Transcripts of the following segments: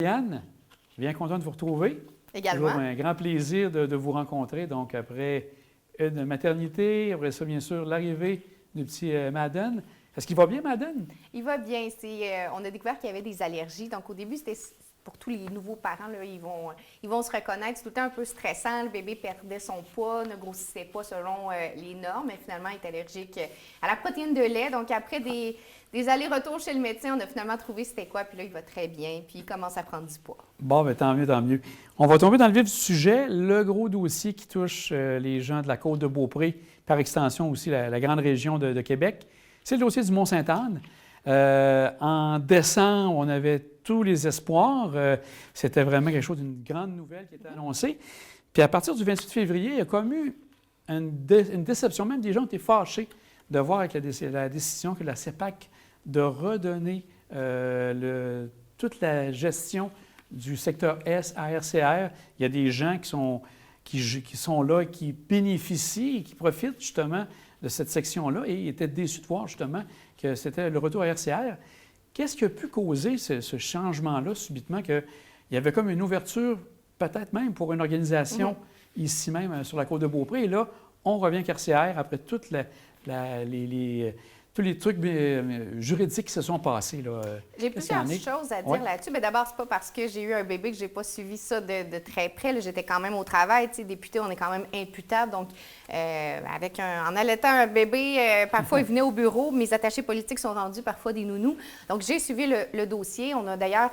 Yann, bien content de vous retrouver. Également. Toujours un grand plaisir de vous rencontrer. Donc, après une maternité, après ça, bien sûr, l'arrivée du petit Madden. Est-ce qu'il va bien, Madden? Il va bien. On a découvert qu'il y avait des allergies. Donc, au début, c'était pour tous les nouveaux parents, là, ils vont se reconnaître. C'est tout le temps un peu stressant. Le bébé perdait son poids, ne grossissait pas selon les normes, mais finalement, il est allergique à la protéine de lait. Donc, après des allers-retours chez le médecin, on a finalement trouvé c'était quoi. Puis là, il va très bien. Puis il commence à prendre du poids. Bon, bien, tant mieux, tant mieux. On va tomber dans le vif du sujet. Le gros dossier qui touche les gens de la Côte-de-Beaupré, par extension aussi la grande région de Québec, c'est le dossier du Mont-Sainte-Anne. En décembre, on avait tous les espoirs. C'était vraiment quelque chose d'une grande nouvelle qui était annoncée. Puis à partir du 28 février, il y a comme eu une déception. Même des gens ont été fâchés de voir avec la décision que la CEPAC de redonner toute la gestion du secteur S à RCR. Il y a des gens qui sont là, qui bénéficient et qui profitent justement de cette section-là et étaient déçus de voir justement que c'était le retour à RCR. Qu'est-ce qui a pu causer ce changement-là subitement, qu'il y avait comme une ouverture, peut-être même pour une organisation ici même sur la Côte-de-Beaupré, et là, on revient à RCR après tous les trucs juridiques qui se sont passés. J'ai plusieurs choses à dire là-dessus. Mais d'abord, c'est pas parce que j'ai eu un bébé que j'ai pas suivi ça de très près. Là, j'étais quand même au travail. Tu sais, député, on est quand même imputable. Donc, en allaitant un bébé, parfois, il venait au bureau. Mes attachés politiques sont rendus parfois des nounous. Donc, j'ai suivi le dossier. On a d'ailleurs,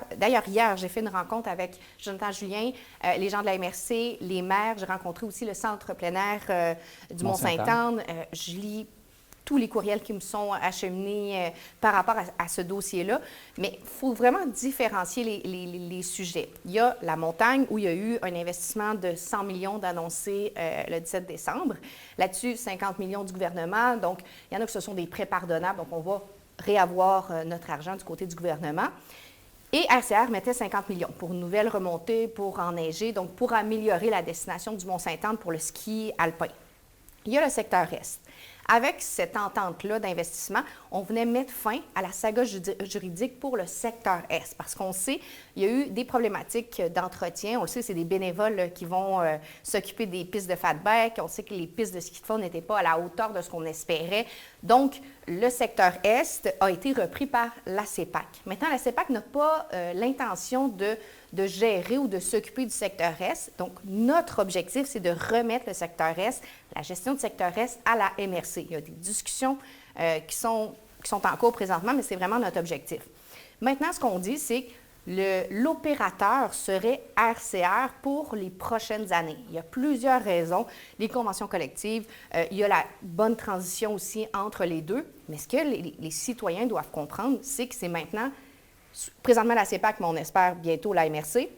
hier, j'ai fait une rencontre avec Jonathan Julien, les gens de la MRC, les maires. J'ai rencontré aussi le centre plein air du Mont-Sainte-Anne. Je lis tous les courriels qui me sont acheminés par rapport à ce dossier-là. Mais il faut vraiment différencier les sujets. Il y a la montagne où il y a eu un investissement de 100 millions d'annoncés le 17 décembre. Là-dessus, 50 millions du gouvernement. Donc, il y en a que ce sont des prêts pardonnables. Donc, on va réavoir notre argent du côté du gouvernement. Et RCR mettait 50 millions pour une nouvelle remontée, pour enneiger, donc pour améliorer la destination du Mont-Sainte-Anne pour le ski alpin. Il y a le secteur Est. Avec cette entente-là d'investissement, on venait mettre fin à la saga juridique pour le secteur Est. Parce qu'on sait, il y a eu des problématiques d'entretien. On le sait, c'est des bénévoles qui vont s'occuper des pistes de fatback. On sait que les pistes de ski de fond n'étaient pas à la hauteur de ce qu'on espérait. Donc, le secteur Est a été repris par la CEPAC. Maintenant, la CEPAC n'a pas l'intention de gérer ou de s'occuper du secteur Est. Donc, notre objectif, c'est de remettre le secteur Est, la gestion du secteur Est, à la MRC. Il y a des discussions qui sont en cours présentement, mais c'est vraiment notre objectif. Maintenant, ce qu'on dit, c'est que l'opérateur serait RCR pour les prochaines années. Il y a plusieurs raisons. Les conventions collectives, il y a la bonne transition aussi entre les deux. Mais ce que les citoyens doivent comprendre, c'est que c'est maintenant, présentement la CEPAC, mais on espère bientôt la MRC,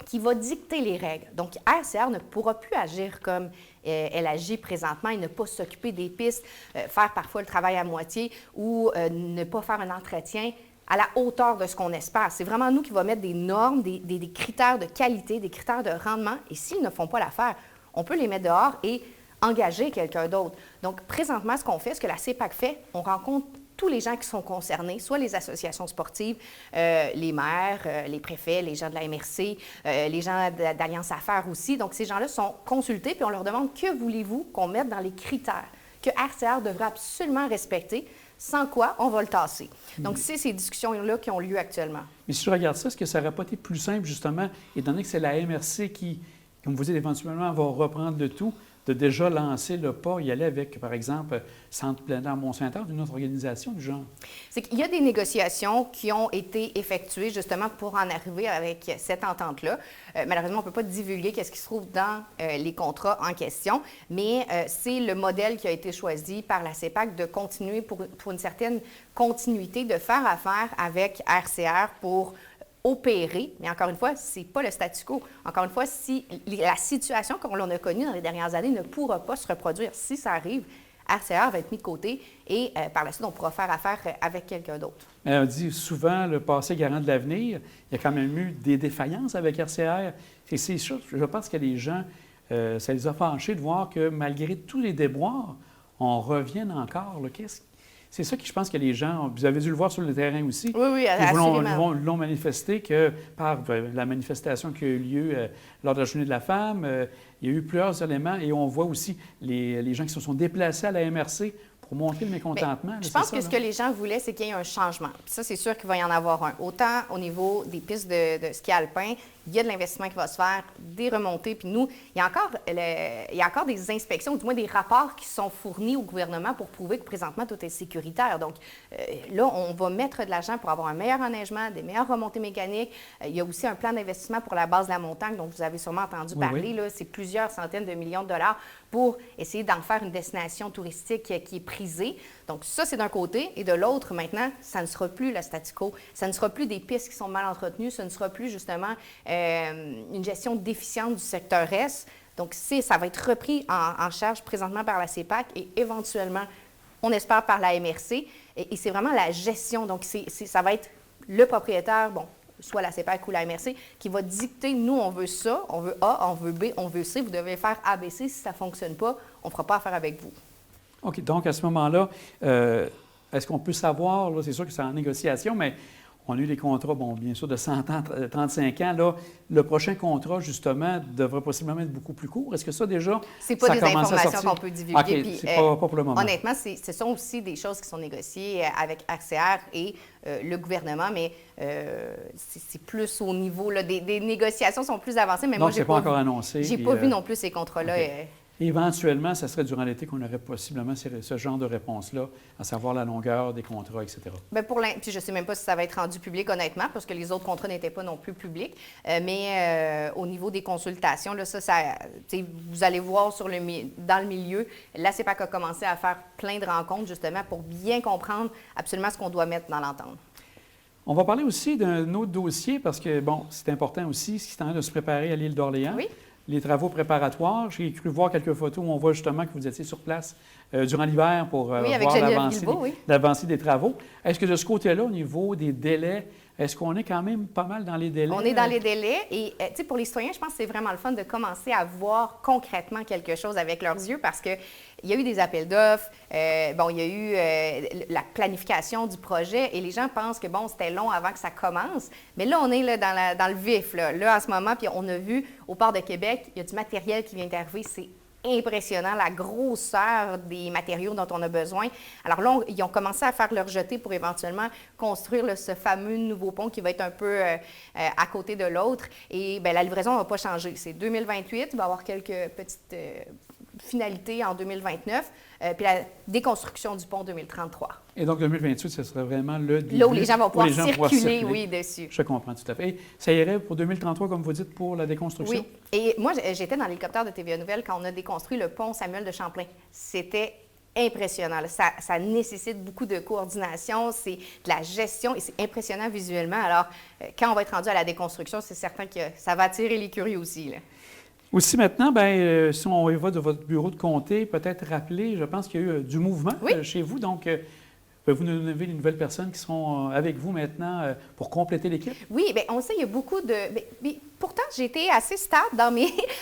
qui va dicter les règles. Donc, RCR ne pourra plus agir comme elle agit présentement et ne pas s'occuper des pistes, faire parfois le travail à moitié ou ne pas faire un entretien à la hauteur de ce qu'on espère. C'est vraiment nous qui va mettre des normes, des critères de qualité, des critères de rendement. Et s'ils ne font pas l'affaire, on peut les mettre dehors et engager quelqu'un d'autre. Donc, présentement, ce qu'on fait, ce que la CEPAC fait, on rencontre tous les gens qui sont concernés, soit les associations sportives, les maires, les préfets, les gens de la MRC, les gens d'Alliance Affaires aussi. Donc, ces gens-là sont consultés, puis on leur demande que voulez-vous qu'on mette dans les critères que RCR devrait absolument respecter, sans quoi on va le tasser. Donc, c'est ces discussions-là qui ont lieu actuellement. Mais si je regarde ça, est-ce que ça n'aurait pas été plus simple, justement, étant donné que c'est la MRC qui, comme vous dites, éventuellement va reprendre le tout, de déjà lancer le pas, y aller avec, par exemple, Centre plein air Mont-Sainte-Anne, une autre organisation du genre? C'est qu'il y a des négociations qui ont été effectuées justement pour en arriver avec cette entente-là. Malheureusement, on ne peut pas divulguer ce qui se trouve dans les contrats en question, mais c'est le modèle qui a été choisi par la CEPAC de continuer pour une certaine continuité, de faire affaire avec RCR pour opérer, mais encore une fois, ce n'est pas le statu quo. Encore une fois, si la situation qu'on a connue dans les dernières années ne pourra pas se reproduire, si ça arrive, RCR va être mis de côté et par la suite, on pourra faire affaire avec quelqu'un d'autre. On dit souvent le passé garant de l'avenir. Il y a quand même eu des défaillances avec RCR. Et c'est sûr, je pense que les gens, ça les a fâchés de voir que malgré tous les déboires, on revienne encore. c'est ça que je pense que les gens, vous avez dû le voir sur le terrain aussi. Oui, oui, assurément. Ils l'ont manifesté que par la manifestation qui a eu lieu lors de la Journée de la femme, il y a eu plusieurs éléments et on voit aussi les gens qui se sont déplacés à la MRC pour montrer le mécontentement. Je pense que ce que les gens voulaient, c'est qu'il y ait un changement. Puis ça, c'est sûr qu'il va y en avoir un. Autant au niveau des pistes de ski alpin, il y a de l'investissement qui va se faire, des remontées. Puis nous, il y a encore des inspections, ou du moins des rapports qui sont fournis au gouvernement pour prouver que présentement, tout est sécuritaire. Donc là, on va mettre de l'argent pour avoir un meilleur enneigement, des meilleures remontées mécaniques. Il y a aussi un plan d'investissement pour la base de la montagne, dont vous avez sûrement entendu parler. Oui. C'est plusieurs centaines de millions de dollars pour essayer d'en faire une destination touristique qui est prisée. Donc ça, c'est d'un côté. Et de l'autre, maintenant, ça ne sera plus le statu quo. Ça ne sera plus des pistes qui sont mal entretenues. Ce ne sera plus, justement, une gestion déficiente du secteur S. Donc ça va être repris en charge présentement par la CEPAC et éventuellement, on espère, par la MRC. Et c'est vraiment la gestion. Donc ça va être le propriétaire, soit la CEPAC ou la MRC, qui va dicter, nous, on veut ça, on veut A, on veut B, on veut C, vous devez faire A, B, C. Si ça ne fonctionne pas, on ne fera pas affaire avec vous. OK. Donc, à ce moment-là, est-ce qu'on peut savoir, là, c'est sûr que c'est en négociation, mais on a eu des contrats, bien sûr, de 100 ans, 35 ans. Là, le prochain contrat, justement, devrait possiblement être beaucoup plus court. Est-ce que ça, déjà, c'est pas des informations qu'on peut divulguer. OK, puis, c'est pas pour le moment. Honnêtement, ce sont aussi des choses qui sont négociées avec ACR et le gouvernement, mais c'est plus au niveau, là, des négociations sont plus avancées. Mais donc, c'est pas encore annoncé. J'ai pas vu non plus ces contrats-là. Okay. Éventuellement, ça serait durant l'été qu'on aurait possiblement ce genre de réponse-là, à savoir la longueur des contrats, etc. Bien, puis je ne sais même pas si ça va être rendu public, honnêtement, parce que les autres contrats n'étaient pas non plus publics. Mais au niveau des consultations, là, vous allez voir dans le milieu, la CEPAC a commencé à faire plein de rencontres, justement, pour bien comprendre absolument ce qu'on doit mettre dans l'entente. On va parler aussi d'un autre dossier, parce que, c'est important aussi, c'est en train de se préparer à l'île d'Orléans. Oui. Les travaux préparatoires. J'ai cru voir quelques photos où on voit justement que vous étiez sur place durant l'hiver pour voir l'avancée des travaux. Est-ce que de ce côté-là, au niveau des délais, est-ce qu'on est quand même pas mal dans les délais? On est dans les délais et pour les citoyens, je pense que c'est vraiment le fun de commencer à voir concrètement quelque chose avec leurs yeux parce qu'il y a eu des appels d'offres, il y a eu la planification du projet et les gens pensent que c'était long avant que ça commence. Mais là, on est là, dans le vif, là, en ce moment, puis on a vu au port de Québec, il y a du matériel qui vient d'arriver, c'est impressionnant, la grosseur des matériaux dont on a besoin. Alors là, ils ont commencé à faire leur jeté pour éventuellement construire ce fameux nouveau pont qui va être un peu à côté de l'autre. Et la livraison ne va pas changer. C'est 2028, il va y avoir quelques petites finalités en 2029, puis la déconstruction du pont 2033. Et donc 2028, ce serait vraiment le début. Là où les gens vont pouvoir circuler, dessus. Je comprends tout à fait. Et ça irait pour 2033, comme vous dites, pour la déconstruction? Oui. Et moi, j'étais dans l'hélicoptère de TVA Nouvelle quand on a déconstruit le pont Samuel de Champlain. C'était impressionnant. Ça nécessite beaucoup de coordination, c'est de la gestion et c'est impressionnant visuellement. Alors, quand on va être rendu à la déconstruction, c'est certain que ça va attirer les curieux aussi, là. Aussi maintenant, si on va de votre bureau de comté, peut-être rappeler, je pense qu'il y a eu du mouvement chez vous. Donc, pouvez-vous nous nommer les nouvelles personnes qui seront avec vous maintenant pour compléter l'équipe? Oui, bien, on sait qu'il y a beaucoup de... Pourtant, j'ai été assez stable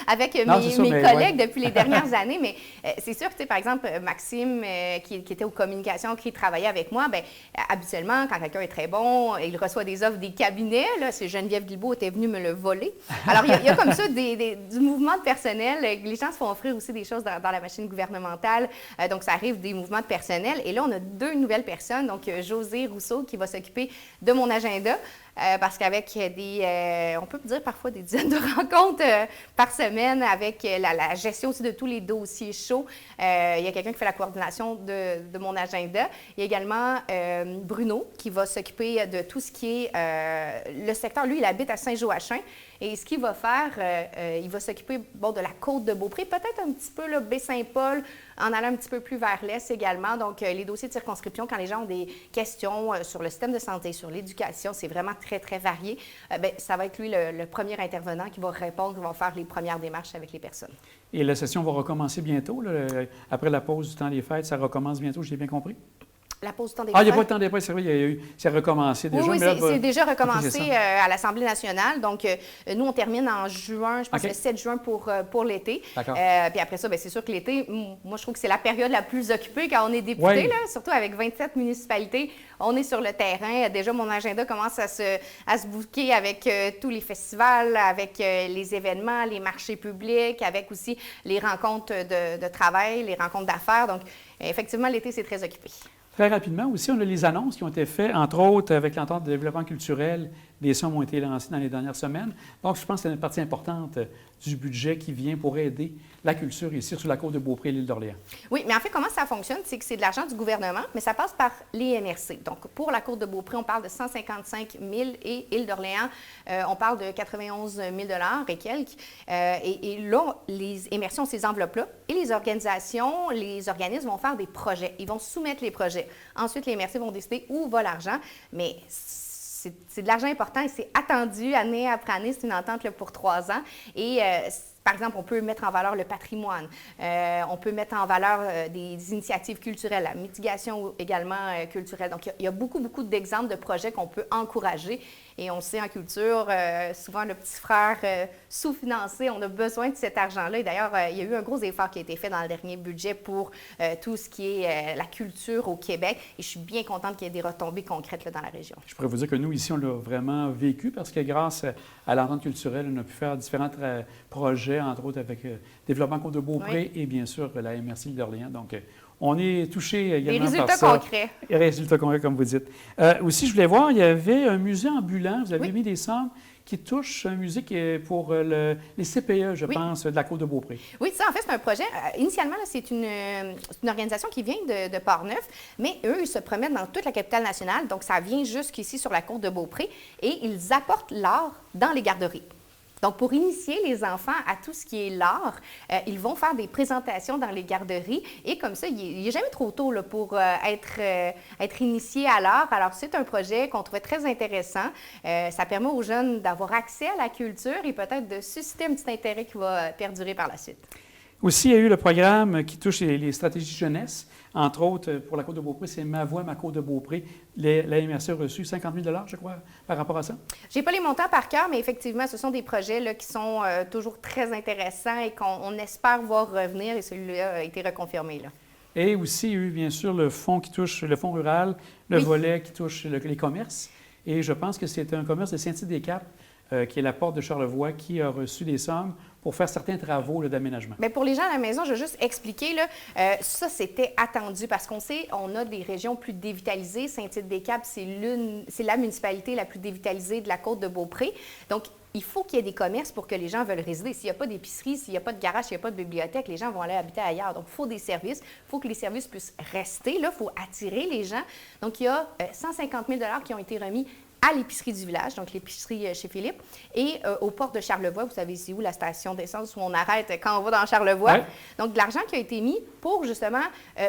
avec mes collègues depuis les dernières années, mais c'est sûr que, par exemple, Maxime, qui était aux communications, qui travaillait avec moi, habituellement, quand quelqu'un est très bon, il reçoit des offres des cabinets. Là, c'est Geneviève Guilbeault était venue me le voler. Alors, il y a comme ça du mouvement de personnel. Les gens se font offrir aussi des choses dans la machine gouvernementale. Donc, ça arrive des mouvements de personnel. Et là, on a 2 nouvelles personnes. Donc, José Rousseau, qui va s'occuper de mon agenda. Parce qu'avec on peut dire parfois des dizaines de rencontres par semaine avec la gestion aussi de tous les dossiers chauds, il y a quelqu'un qui fait la coordination de mon agenda. Il y a également Bruno qui va s'occuper de tout ce qui est le secteur. Lui, il habite à Saint-Joachim. Et ce qu'il va faire, il va s'occuper de la côte de Beaupré, peut-être un petit peu Baie-Saint-Paul, en allant un petit peu plus vers l'est également. Donc, les dossiers de circonscription, quand les gens ont des questions sur le système de santé, sur l'éducation, c'est vraiment très, très varié. Ça va être lui le premier intervenant qui va répondre, qui va faire les premières démarches avec les personnes. Et la session va recommencer bientôt, là, après la pause du temps des fêtes, ça recommence bientôt, j'ai bien compris? La pause du temps des Ah, il n'y a fêtes. pas de temps des fêtes, c'est vrai, c'est recommencé déjà. Oui, mais là, c'est déjà OK, c'est recommencé ça. à l'Assemblée nationale. Donc, nous, on termine en juin, je pense OK. le 7 juin pour l'été. D'accord. Puis après ça, bien, c'est sûr que l'été, moi, je trouve que c'est la période la plus occupée quand on est député, Oui. là, surtout avec 27 municipalités. On est sur le terrain. Déjà, mon agenda commence à se booker avec tous les festivals, avec les événements, les marchés publics, avec aussi les rencontres de travail, les rencontres d'affaires. Donc, effectivement, l'été, c'est très occupé. Très rapidement aussi, on a les annonces qui ont été faites, entre autres avec l'entente de développement culturel. Des sommes ont été lancées dans les dernières semaines. Donc, je pense que c'est une partie importante du budget qui vient pour aider la culture ici sur la côte de Beaupré et l'île d'Orléans. Oui, mais en fait, comment ça fonctionne? C'est que c'est de l'argent du gouvernement, mais ça passe par les MRC. Donc, pour la côte de Beaupré, on parle de 155 000 et île d'Orléans, on parle de 91 000 et quelques. Et là, les MRC ont ces enveloppes-là et les organisations, les organismes vont faire des projets. Ils vont soumettre les projets. Ensuite, les MRC vont décider où va l'argent, mais c'est de l'argent important et c'est attendu année après année. C'est une entente là, pour 3 ans. Et par exemple, on peut mettre en valeur le patrimoine. On peut mettre en valeur des initiatives culturelles, la mitigation également culturelle. Donc, il y a beaucoup, beaucoup d'exemples de projets qu'on peut encourager. Et on sait en culture, souvent le petit frère sous-financé, on a besoin de cet argent-là. Et d'ailleurs, il y a eu un gros effort qui a été fait dans le dernier budget pour tout ce qui est la culture au Québec. Et je suis bien contente qu'il y ait des retombées concrètes là, dans la région. Je pourrais vous dire que nous, ici, on l'a vraiment vécu parce que grâce à l'entente culturelle, on a pu faire différents projets, entre autres avec Développement Côte de Beaupré et bien sûr la MRC d'Orléans. Donc, on est touché également par ça. Les résultats concrets. Les résultats concrets, comme vous dites. Aussi, je voulais voir, il y avait un musée ambulant. Vous avez mis des sommes qui touchent un musée qui est pour les CPE, je pense, de la Côte de Beaupré. Oui, ça, en fait, c'est un projet. Initialement, c'est une organisation qui vient de Port-Neuf, mais eux, ils se promènent dans toute la capitale nationale. Donc, ça vient jusqu'ici sur la Côte de Beaupré et ils apportent l'art dans les garderies. Donc, pour initier les enfants à tout ce qui est l'art, ils vont faire des présentations dans les garderies et comme ça, il n'est jamais trop tôt là, pour être initié à l'art. Alors, c'est un projet qu'on trouvait très intéressant. Ça permet aux jeunes d'avoir accès à la culture et peut-être de susciter un petit intérêt qui va perdurer par la suite. Aussi, il y a eu le programme qui touche les stratégies jeunesse. Entre autres, pour la Côte de Beaupré, c'est Ma Voix, ma Côte de Beaupré. La MRC a reçu 50 000 $ je crois, par rapport à ça. Je n'ai pas les montants par cœur, mais effectivement, ce sont des projets là, qui sont toujours très intéressants et qu'on espère voir revenir et celui-là a été reconfirmé. Là. Et aussi, il y a eu bien sûr le fonds qui touche le fonds rural, le volet qui touche les commerces. Et je pense que c'est un commerce de Saint-Tite-des-Caps, qui est la porte de Charlevoix, qui a reçu des sommes pour faire certains travaux d'aménagement. Bien, pour les gens à la maison, je vais juste expliquer, là, ça, c'était attendu parce qu'on sait, on a des régions plus dévitalisées. Saint-Tite-des-Caps, c'est la municipalité la plus dévitalisée de la côte de Beaupré. Donc, il faut qu'il y ait des commerces pour que les gens veulent résider. S'il n'y a pas d'épicerie, s'il n'y a pas de garage, s'il n'y a pas de bibliothèque, les gens vont aller habiter ailleurs. Donc, il faut des services. Il faut que les services puissent rester. Là, il faut attirer les gens. Donc, il y a 150 000 $ qui ont été remis à l'épicerie du village, donc l'épicerie chez Philippe, et aux portes de Charlevoix. Vous savez, c'est où la station d'essence où on arrête quand on va dans Charlevoix. Ouais. Donc, de l'argent qui a été mis pour, justement,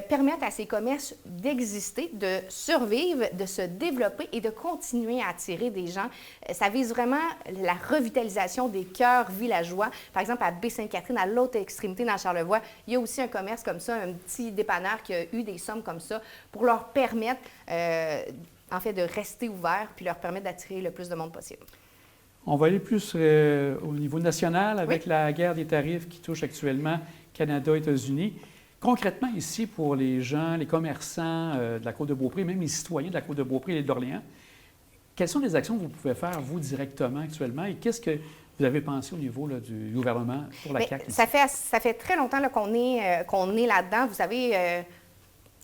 permettre à ces commerces d'exister, de survivre, de se développer et de continuer à attirer des gens. Ça vise vraiment la revitalisation des cœurs villageois. Par exemple, à Baie-Sainte-Catherine, à l'autre extrémité dans Charlevoix, il y a aussi un commerce comme ça, un petit dépanneur qui a eu des sommes comme ça pour leur permettre en fait, de rester ouvert puis leur permettre d'attirer le plus de monde possible. On va aller plus au niveau national avec la guerre des tarifs qui touche actuellement Canada et États-Unis. Concrètement, ici, pour les gens, les commerçants de la Côte de Beaupré, même les citoyens de la Côte de Beaupré et l'île d'Orléans, quelles sont les actions que vous pouvez faire, vous, directement, actuellement, et qu'est-ce que vous avez pensé au niveau là, du gouvernement pour la CAQ? Ça fait très longtemps là, qu'on est là-dedans. Vous savez...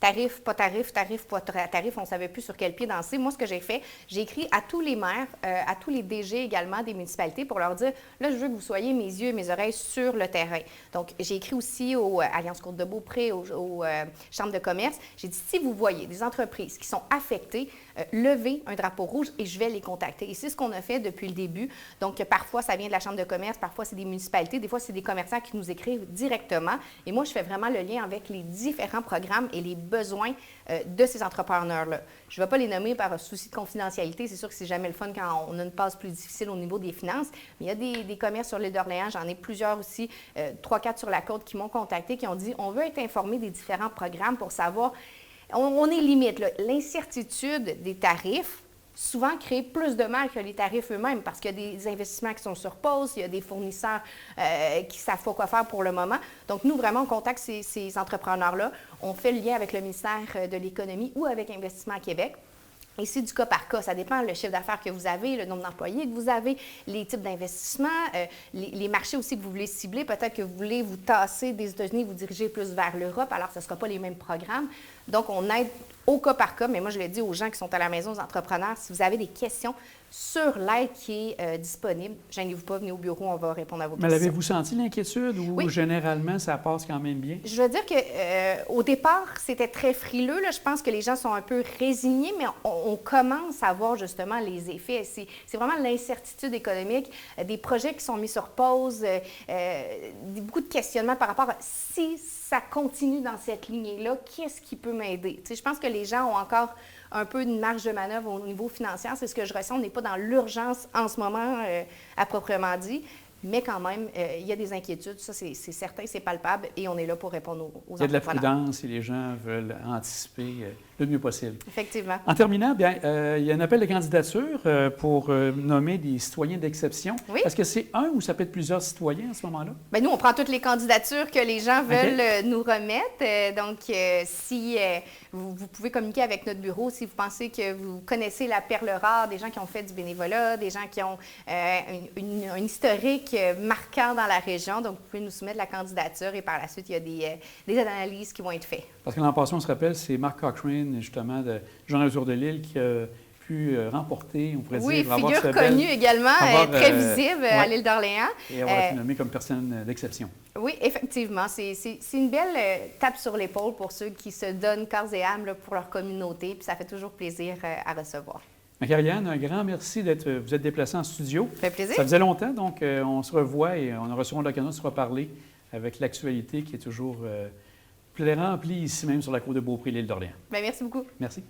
tarif, pas tarif, tarif, pas tarif, on ne savait plus sur quel pied danser. Moi, ce que j'ai fait, j'ai écrit à tous les maires, à tous les DG également des municipalités pour leur dire, là, je veux que vous soyez mes yeux et mes oreilles sur le terrain. Donc, j'ai écrit aussi aux Alliances Côte de Beaupré, aux chambres de commerce. J'ai dit, si vous voyez des entreprises qui sont affectées, levez un drapeau rouge et je vais les contacter. Et c'est ce qu'on a fait depuis le début. Donc, parfois, ça vient de la chambre de commerce, parfois, c'est des municipalités, des fois, c'est des commerçants qui nous écrivent directement. Et moi, je fais vraiment le lien avec les différents programmes et les besoins de ces entrepreneurs-là. Je ne vais pas les nommer par souci de confidentialité. C'est sûr que c'est jamais le fun quand on a une passe plus difficile au niveau des finances. Mais il y a des commerces sur l'île d'Orléans. J'en ai plusieurs aussi, 3-4 sur la côte qui m'ont contacté, qui ont dit, on veut être informé des différents programmes pour savoir... on est limite. L'incertitude des tarifs souvent crée plus de mal que les tarifs eux-mêmes parce qu'il y a des investissements qui sont sur pause, il y a des fournisseurs qui ne savent pas quoi faire pour le moment. Donc, nous, vraiment, on contacte ces entrepreneurs-là. On fait le lien avec le ministère de l'Économie ou avec Investissement Québec. Et c'est du cas par cas. Ça dépend le chiffre d'affaires que vous avez, le nombre d'employés que vous avez, les types d'investissements, les marchés aussi que vous voulez cibler. Peut-être que vous voulez vous tasser des États-Unis, vous diriger plus vers l'Europe, alors ce ne sera pas les mêmes programmes. Donc, on aide au cas par cas, mais moi, je le dis aux gens qui sont à la maison, aux entrepreneurs, si vous avez des questions sur l'aide qui est disponible, gênez-vous pas, venez au bureau, on va répondre à vos questions. Mais l'avez-vous senti l'inquiétude ou oui. Généralement, ça passe quand même bien? Je veux dire qu'au départ, c'était très frileux. Là. Je pense que les gens sont un peu résignés, mais on commence à voir justement les effets. C'est vraiment l'incertitude économique, des projets qui sont mis sur pause, beaucoup de questionnements par rapport à si ça continue dans cette lignée-là, qu'est-ce qui peut m'aider? Je pense que les gens ont encore un peu de marge de manœuvre au niveau financier. C'est ce que je ressens. On n'est pas dans l'urgence en ce moment, à proprement dit. Mais quand même, il y a des inquiétudes. Ça, c'est certain, c'est palpable. Et on est là pour répondre aux entrepreneurs. Il y a de la prudence et les gens veulent anticiper le mieux possible. Effectivement. En terminant, bien, il y a un appel de candidature pour nommer des citoyens d'exception. Oui. Est-ce que c'est un ou ça peut être plusieurs citoyens à ce moment-là? Bien, nous, on prend toutes les candidatures que les gens veulent nous remettre. Donc, si vous pouvez communiquer avec notre bureau, si vous pensez que vous connaissez la perle rare, des gens qui ont fait du bénévolat, des gens qui ont un historique marquant dans la région. Donc, vous pouvez nous soumettre la candidature et par la suite, il y a des analyses qui vont être faites. Parce que l'an passé, on se rappelle, c'est Marc Cochrane, justement, de Journal autour de l'île, qui a pu remporter, on pourrait dire, figure connue également, très visible à l'île d'Orléans. Et avoir été nommé comme personne d'exception. Oui, effectivement. C'est une belle tape sur l'épaule pour ceux qui se donnent corps et âme là, pour leur communauté. Puis ça fait toujours plaisir à recevoir. Marie-Ariane, un grand merci vous êtes déplacée en studio. Ça fait plaisir. Ça faisait longtemps, donc on se revoit et on aura sûrement l'occasion de se reparler avec l'actualité qui est toujours remplie ici même sur la côte de Beaupré, l'île d'Orléans. Bien, merci beaucoup. Merci.